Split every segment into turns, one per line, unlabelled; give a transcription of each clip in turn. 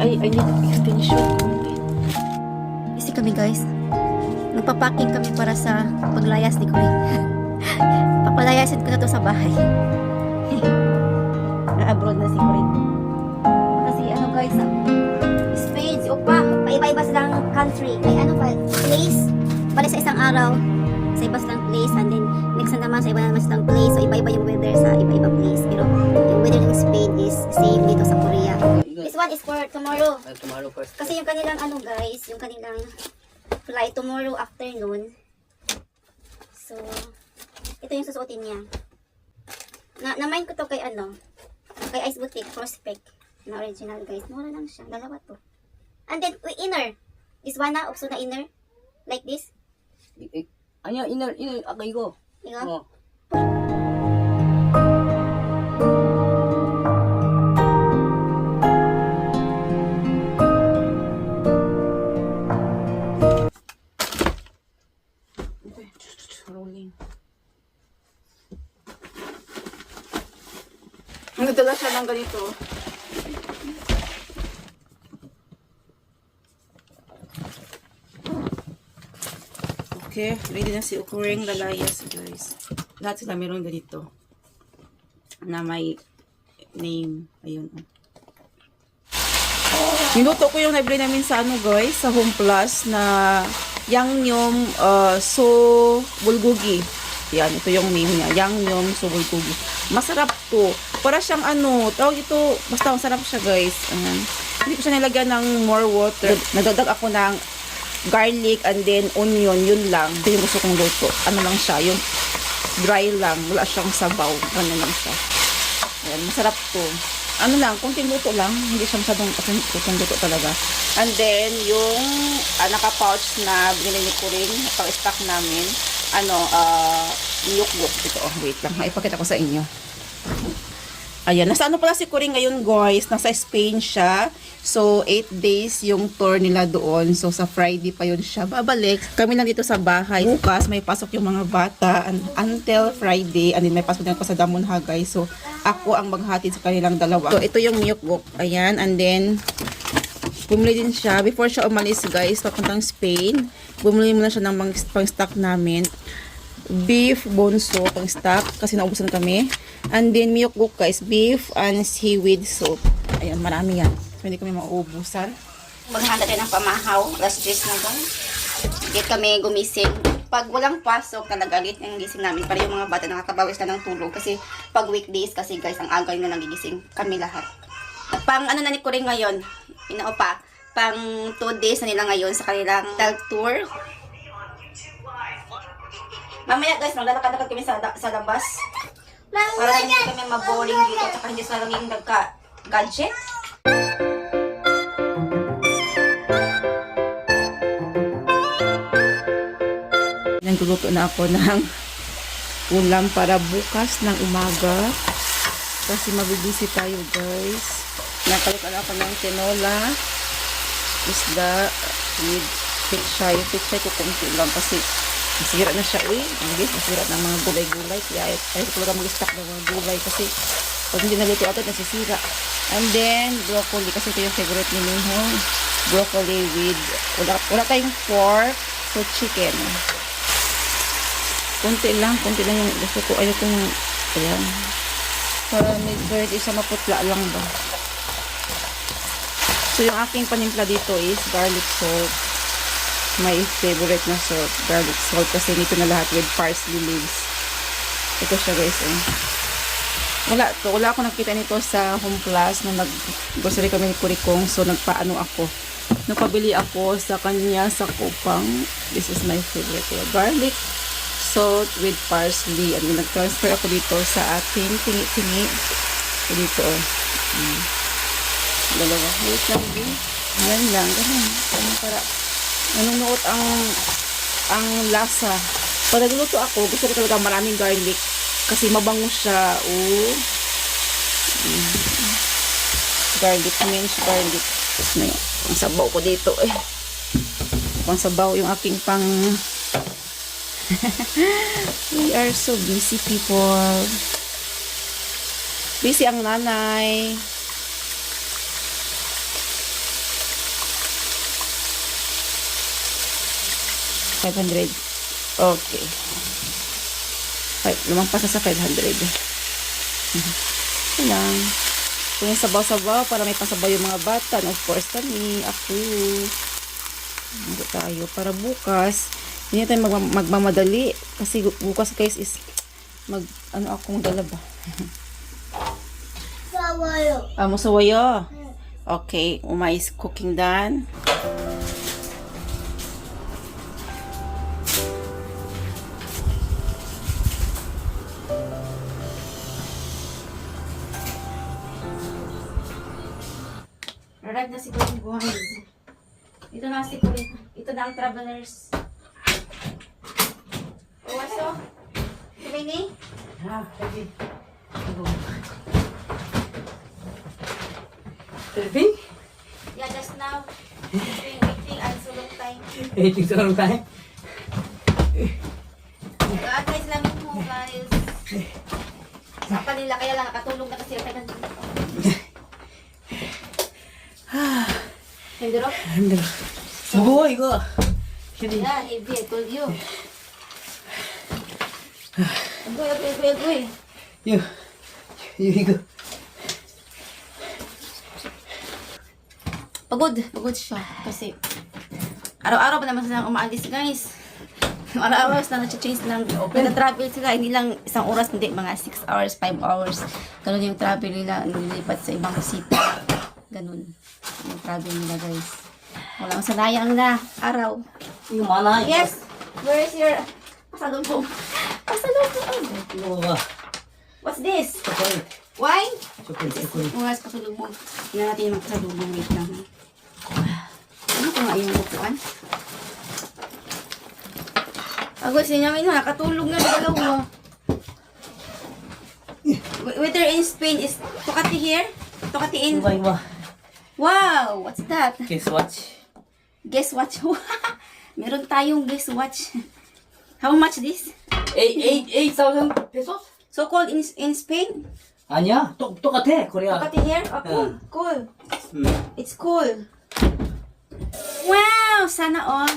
I need extension.
Kasi kami guys, nagpa-packing kami para sa paglayas ni Kuring. Papalayasin ko na to sa bahay. Na-abroad na si Kuring. Kasi ano guys, Spain, si Opa, paiba-iba silang country. Ay ano pa, place. Bali sa isang araw, sa iba silang place. And then, next na naman, sa iba naman silang place. So, iba-iba yung weather sa iba-ibang place. Pero, yung weather ng Spain is same dito sa Korea. This one is for tomorrow.
Tomorrow first.
Kasi yung kanilang ano guys, yung kanilang flight tomorrow afternoon. So, ito yung susuotin niya. Na-mind ko to kay ano, kay Ice Boutique, Prospect. Na original guys. Mura lang siya. Dalawa to. And then, inner. This one na, opso na inner. Like this.
Anya, inner, akay ko.
Ikaw?
Oh. Rolling. Nagdala siya ng ganito. Okay, ready na si Ukuring Lalayas, guys. Lahat sila meron ganito. Na may name. Ayun. Niluto ko yung nabili namin sa ano, guys, sa Home Plus na Yangnyeom So Bulgogi. Yan, ito yung name niya. Yangnyeom So Bulgogi. Masarap to. Para siyang ano, tawag ito, basta masarap siya, guys. Hindi ko siya nilagyan ng more water. Nagdadag ako ng garlic and then onion, yun lang. Ito yung gusto kong luto. Ano lang siya, yung dry lang. Wala siyang sabaw. Ano lang siya. Ayan, masarap to. Ano lang, kunting luto lang. Hindi siya masyadong kunting luto talaga. And then, yung naka-pouch na binili ko rin, pang-stock namin, niyukbuk. Ito, wait lang. Ipakita ko sa inyo. Ayan, nasa ano pala si Kuring ngayon, guys? Nasa Spain siya. So, 8 days yung tour nila doon. So, sa Friday pa yun siya babalik. Kami lang dito sa bahay. Bukas, may pasok yung mga bata until Friday. And then, may pasok din ako sa Damunha, guys. So, ako ang maghatid sa kanilang dalawa. So, ito yung miyukbuk. Ayan, and then, bumili din siya. Before siya umalis, guys, papuntang Spain, bumili muna siya ng pang-stock namin. Beef bonso pang stock kasi naubusan kami. And then miyokguk guys, beef and seaweed soup. Ayan, marami yan. So hindi kami mauubusan. Maghanda tayo ng pamahaw. Last dress na doon. Hindi kami gumising. Pag walang pasok, nalagalit yung gising namin. Para yung mga bata nakakabawis na ng tulog. Kasi pag weekdays kasi guys, ang agaw na nagigising kami lahat. Pang ano na ni Kuring ngayon, inaupa, pang 2 days na nila ngayon sa kanilang tag tour. Mamaya guys, maglalakad-lakad kami sa labas. Para hindi kami maboring dito at hindi sa laging nagka-gadget. Nagluluto na ako ng ulam para bukas ng umaga. Kasi mabibisi tayo guys. Nakaluto na ako ng tinola, isda, with pichay. Yung pichay ko kunti lang kasi masira na siya, guys, masira ng mga gulay-gulay. Kaya ko talaga mag-stock ng mga gulay kasi pag hindi naluto agad, nasisira. And then, broccoli, kasi ito yung favorite ni Minhong. Broccoli with, wala tayong pork, so chicken. Kunti lang yung gusto ko. Ayaw kong, ayan. Para medyo isa maputla lang ba. So, yung aking panimpla dito is garlic salt. My favorite na salt, garlic salt, kasi nito na lahat with parsley leaves. Ito siya guys, Wala ako nakita nito sa Home Plus nung nag-grocery kami ni Kurikong. So, nagpabili ako sa kanya sa Kupang. This is my favorite. Garlic salt with parsley. And nag-transfer ako dito sa ating tingi-tingi. So, dito, dalawa. Wait lang, yan lang. Ganun para nanunuot ang lasa. Pag nagluto ako, gusto ko talaga maraming garlic kasi mabango siya. Garlic, minced garlic. Ang sabaw ko dito pang sabaw yung aking pang we are so busy people. Busy ang nanay. 500. Okay. Lumampas na sa 500. Ito lang. Ito yung sabaw-sabaw para may pasabaw yung mga bata. And of course kami, ako. Ano tayo? Para bukas, hindi tayo magmamadali. Kasi bukas guys is akong dala ba?
Sawayo.
Musawayo. Okay, Uma is cooking done. Arrive na si Kuya guys. Ito na si Kuya. Ito na ang travelers. Owaso? Kumini?
Pwede. Surfing?
Yeah, just now. Waiting and sulong time.
Waiting so long time.
Advice lang mo guys. Sa kanila kaya lang nakatulong na kasi tayo nandito. Hindi ro?
힘들어. 무거워 이거. 쉐리.
Yeah, heavy. I told you. Agoy.
이거.
Pagod siya. Kasi, araw-araw pa naman silang umaalis, guys. Araw-araw sila nag-change ng, nag-travel sila, hindi lang isang oras, hindi, mga 6 hours, 5 hours. Ganun yung travel nila, nililipat sa ibang city. Ganun. Yung travel nila, guys. Walang sanayang na araw.
이거 많아. 이거.
Yes! Where is your pasalubong? Pasalubong.
이거 봐봐.
What's this?
초콜릿.
Wine?
초콜릿.
Mga pasalubong. Tingnan natin yung pasalubong. Wait lang. Ano ko nga yung upuan? Agos, yun namin na. Nakatulog na yung dalawa. Weather in Spain is Tocati here? Tocati in...
이거 봐.
Wow! What's that?
Guess what?
Guess what? Meron tayong guess watch. How much this?
8,000 pesos?
So called in Spain?
아니야. 똑같아. 코리아.
Tocati here? Oh, cool.
Yeah.
Cool.
음.
It's cool. Wow! Sana all.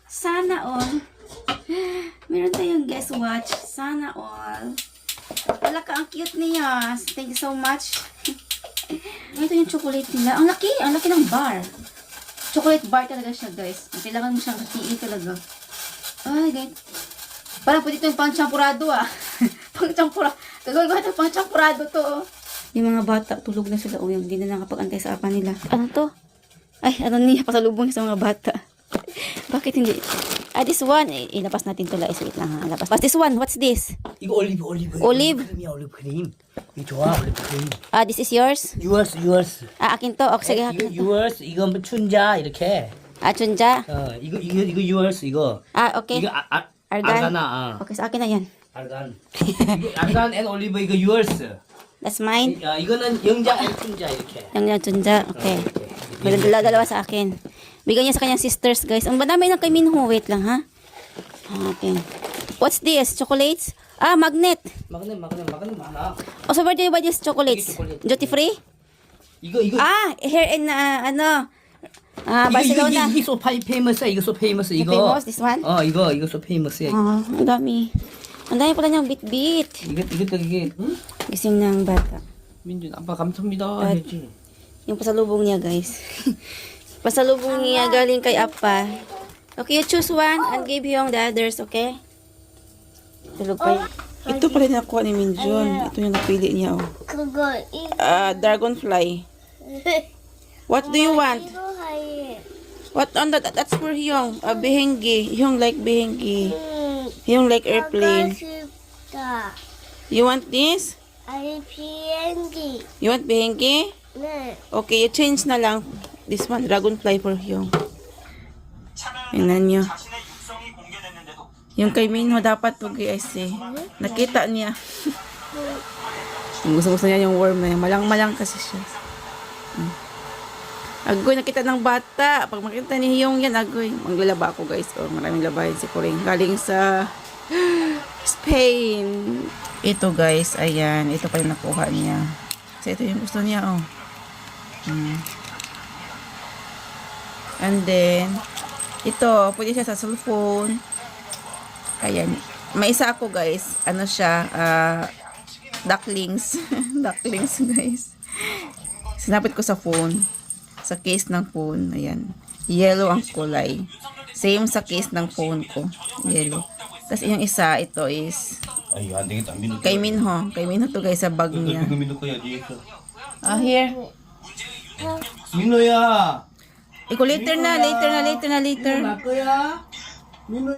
Sana all. Meron tayong guess watch. Sana all. Wala ka, ang cute niya. Thank you so much. Ito yung chocolate nila. Ang laki ng bar. Chocolate bar talaga siya, guys. Kailangan mo siyang hatiin talaga. Ay, guys. Parang pwede ito yung pang-champurado, ah. Pang-champurado. Gagawin ko ito, pang-champurado to, oh. Yung mga bata, tulog na sila. O, yung hindi na nakapag-antay sa apa nila. Ano to? Ay, ano niya, pasalubong sa mga bata. Bakit hindi? This one, ilabas natin to, guys. Wait lang, ha. Labas. What's this one? What's this?
이거 올리브.
올리브?
크림이야, 올리브 크림. 이거 좋아, 올리브 크림.
This is yours?
Yours.
Akin to. Okay, sige.
이거 yours. 이건 춘자 이렇게.
Chunja?
이거 yours 이거.
Okay.
이거
Argan?
알가나.
Okay, sa akin na yan.
알간. 이거 알간 and 올리브 이거 yours.
That's mine.
이거는 영자 and 춘자 이렇게.
Yung Chunja. Okay. Dalawa sa akin. Bigyan niya sa kanyang sisters, guys. Ang madami ng kay Minho. Wait lang, ha? Okay. What's this? Chocolates? Magnet.
magnet 많아.
Oh, so where do you buy these chocolates?
chocolate.
Duty free?
이거
Here in, Barcelona.
이게 so famous 이거 so famous 이거.
famous, this one?
이거 so famous야.
Ang dami. Ang dami pala niyang bit-bit.
이게
Gising ng bata.
민준 아빠 감사합니다 해야지.
Yung pasalubong niya, guys. Pasalubong niya galing kay Appa. Okay, you choose one and give yung the others, okay? Tulog pa yun. Ito pala nakuha ni Minjun. Ito yung napili niya, oh.
그거
Dragonfly. What do you want?
이거 하얘.
What on that? That's for Hyung. Bihengi. Hyung like Bihengi. Hyung like airplane.
싶다.
You want this?
아니 비행기.
You want Bihengi?
네.
Okay, you change na lang. This one, Dragonfly for Hyung. Tingnan nyo. Yung kay Minho dapat to guys eh. Nakita niya. Gusto niya yung worm na yun. Malang-malang kasi siya. Agoy, nakita ng bata. Pag makita ni Hyung yan, agoy. Maglalaba ako guys. Oh, maraming labahin si Kuring. Galing sa Spain. Ito guys, ayan. Ito pa yung nakuha niya. Kasi ito yung gusto niya, oh. And then, Ito, pwede siya sa cellphone. Ayan. May isa ako guys. Ano siya? Ducklings. Ducklings guys. Sinapit ko sa phone. Sa case ng phone. Ayan. Yellow ang kulay. Same sa case ng phone ko. Yellow. Tapos yung isa, ito is
Ay, hindi kita minuto.
kay Minho. Kay Minho to guys sa bag niya.
Minuto ko ya dito.
Here.
Mino ya.
Iko later na.
Mino.